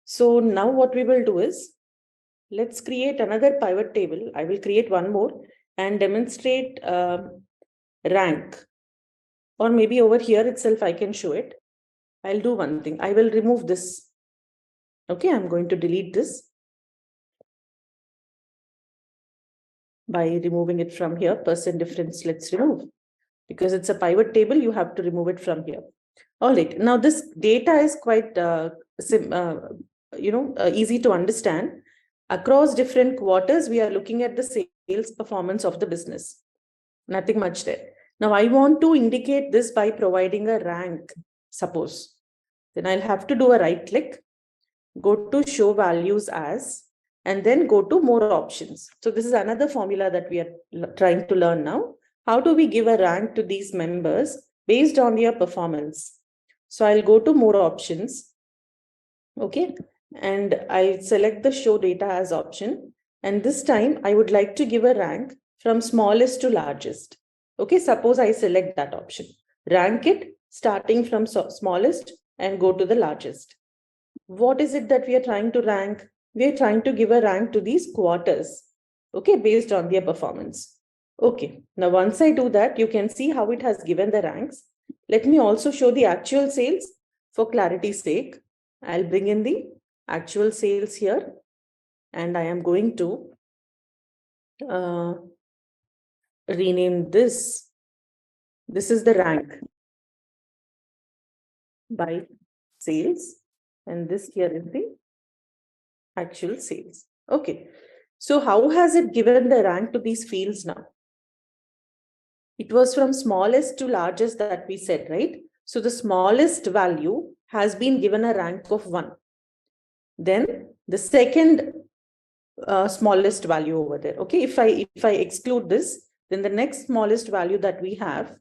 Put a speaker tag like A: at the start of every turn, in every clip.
A: So now what we will do is, let's create another pivot table. I will create one more and demonstrate rank. Or maybe over here itself I can show it. I'll do one thing. I will remove this. Okay, I'm going to delete this by removing it from here. Percent difference, let's remove. Because it's a pivot table, you have to remove it from here. All right. Now this data is quite easy to understand. Across different quarters, we are looking at the sales performance of the business. Nothing much there. Now I want to indicate this by providing a rank, suppose. Then I'll have to do a right click, go to show values as, and then go to more options. So this is another formula that we are trying to learn now. How do we give a rank to these members based on their performance? So I'll go to more options. Okay. And I'll select the show data as option. And this time I would like to give a rank from smallest to largest. Okay. Suppose I select that option. Rank it starting from smallest and go to the largest. What is it that we are trying to rank? We are trying to give a rank to these quarters. Okay. Based on their performance. Okay. Now, once I do that, you can see how it has given the ranks. Let me also show the actual sales for clarity's sake. I'll bring in the actual sales here, and I am going to rename this. This is the rank by sales, and this here is the actual sales. Okay. So how has it given the rank to these fields now? It was from smallest to largest that we said, right? So the smallest value has been given a rank of 1. Then the second smallest value over there. Okay, if I exclude this, then the next smallest value that we have,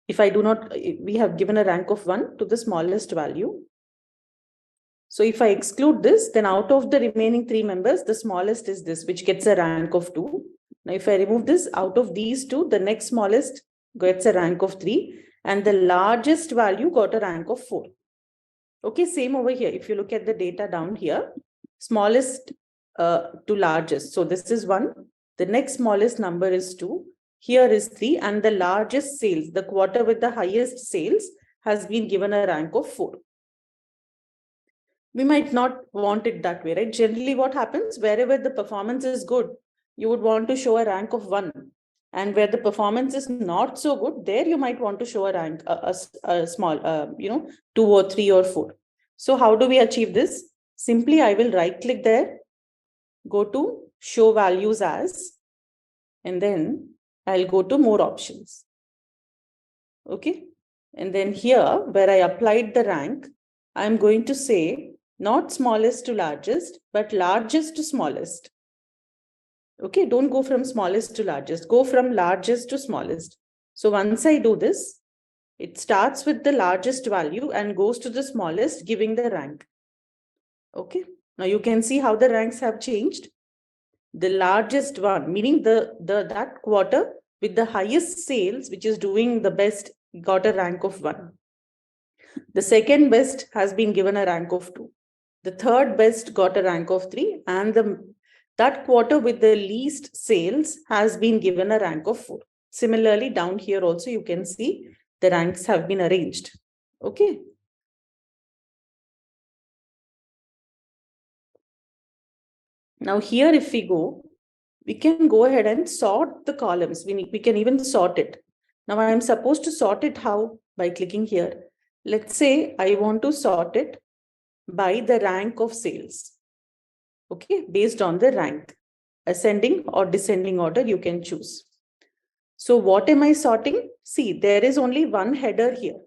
A: if I do not, we have given a rank of 1 to the smallest value. So if I exclude this, then out of the remaining 3 members, the smallest is this, which gets a rank of 2. Now, if I remove this, out of these 2, the next smallest gets a rank of 3, and the largest value got a rank of 4. Okay, same over here. If you look at the data down here, smallest to largest. So this is 1. The next smallest number is 2. Here is 3. And the largest sales, the quarter with the highest sales, has been given a rank of 4. We might not want it that way, right? Generally, what happens, wherever the performance is good, you would want to show a rank of 1. And where the performance is not so good, there you might want to show a rank, a small, 2 or 3 or 4. So how do we achieve this? Simply, I will right click there, go to show values as, and then I'll go to more options. Okay. And then here, where I applied the rank, I'm going to say not smallest to largest, but largest to smallest. Okay, don't go from smallest to largest, go from largest to smallest. So once I do this, it starts with the largest value and goes to the smallest, giving the rank. Okay, now you can see how the ranks have changed. The largest one, meaning that quarter with the highest sales, which is doing the best, got a rank of 1. The second best has been given a rank of 2. The third best got a rank of 3, and that quarter with the least sales has been given a rank of 4. Similarly, down here also you can see the ranks have been arranged. Okay. Now here, if we go, we can go ahead and sort the columns. We can even sort it. Now I am supposed to sort it how? By clicking here. Let's say I want to sort it by the rank of sales. Okay, based on the rank. Ascending or descending order you can choose. So what am I sorting? See, there is only one header here.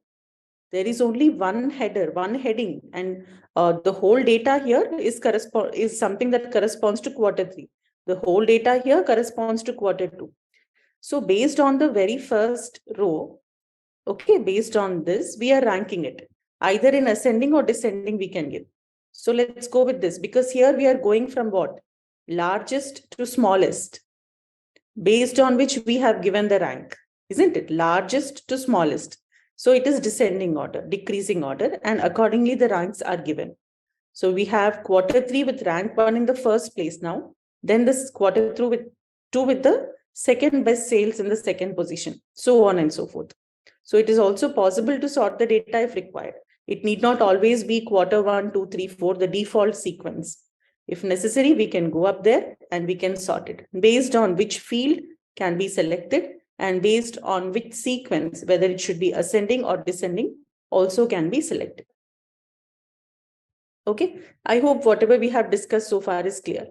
A: There is only one header, one heading, and the whole data here is something that corresponds to quarter 3. The whole data here corresponds to quarter 2. So based on the very first row, okay, based on this, we are ranking it. Either in ascending or descending we can give. So let's go with this, because here we are going from what? Largest to smallest, based on which we have given the rank, isn't it? Largest to smallest. So it is descending order, decreasing order, and accordingly the ranks are given. So we have quarter 3 with rank 1 in the first place now, then this quarter 2 with the second best sales in the second position, so on and so forth. So it is also possible to sort the data if required. It need not always be quarter 1, 2, 3, 4, the default sequence. If necessary, we can go up there and we can sort it based on which field can be selected, and based on which sequence, whether it should be ascending or descending, also can be selected. Okay, I hope whatever we have discussed so far is clear.